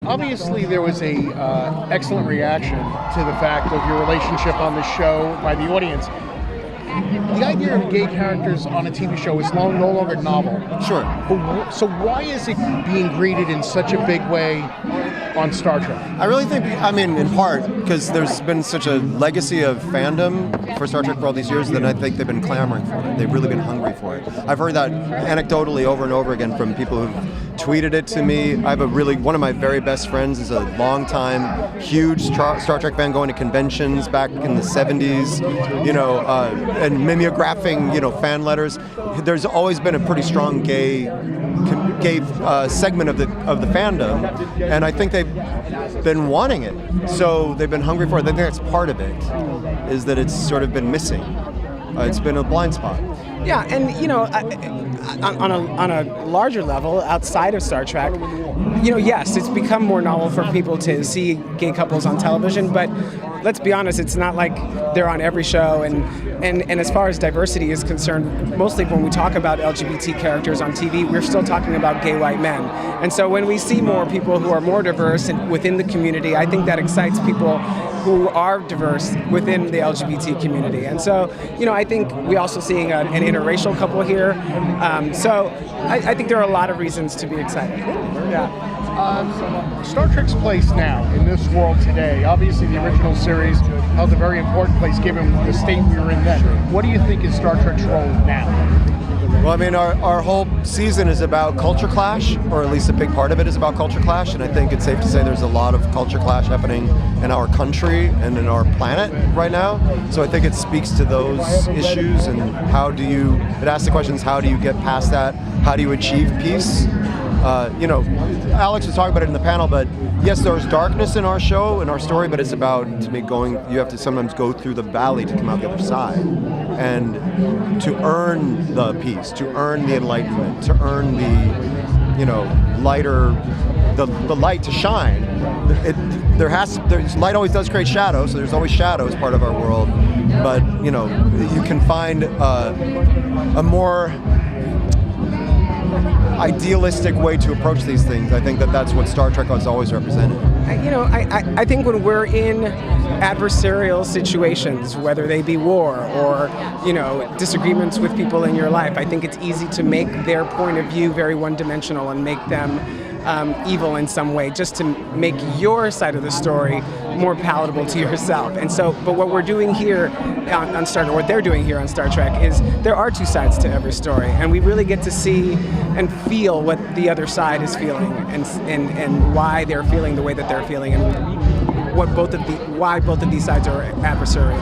obviously there was a excellent reaction to the fact of your relationship on the show by the audience. The idea of gay characters on a TV show is no longer novel. Sure. So why is it being greeted in such a big way on Star Trek? I really think, in part, because there's been such a legacy of fandom for Star Trek for all these years, that I think they've been clamoring for it. They've really been hungry for it. I've heard that anecdotally over and over again from people who've tweeted it to me. I have one of my very best friends is a longtime, huge Star Trek fan, going to conventions back in the 70s, and mimeographing, fan letters. There's always been a pretty strong gay segment of the fandom, and I think they've been wanting it. So they've been hungry for it. I think that's part of it, is that it's sort of been missing. It's been a blind spot. Yeah, and on a larger level, outside of Star Trek, yes, it's become more novel for people to see gay couples on television, but let's be honest, it's not like they're on every show, and as far as diversity is concerned, mostly when we talk about LGBT characters on TV, we're still talking about gay white men. And so when we see more people who are more diverse within the community, I think that excites people who are diverse within the LGBT community. And so, I think we're also seeing an interracial couple here. So I think there are a lot of reasons to be excited. Yeah. Star Trek's place now in this world today, obviously the original series held a very important place given the state we were in then. What do you think is Star Trek's role now? Well, our whole season is about culture clash, or at least a big part of it is about culture clash, and I think it's safe to say there's a lot of culture clash happening in our country and in our planet right now. So I think it speaks to those issues, and it asks the questions, how do you get past that? How do you achieve peace? Alex was talking about it in the panel, but yes, there's darkness in our show, in our story, but it's about, to me, you have to sometimes go through the valley to come out the other side. And to earn the peace, to earn the enlightenment, to earn the the light to shine. Light always does create shadow, so there's always shadow as part of our world. But, you can find a more idealistic way to approach these things. I think that's what Star Trek has always represented. I think when we're in adversarial situations, whether they be war or, disagreements with people in your life, I think it's easy to make their point of view very one-dimensional and make them evil in some way, just to make your side of the story more palatable to yourself. And so, but what we're doing here on Star Trek, what they're doing here on Star Trek, is there are two sides to every story, and we really get to see and feel what the other side is feeling, and why they're feeling the way that they're feeling, and why both of these sides are adversarial.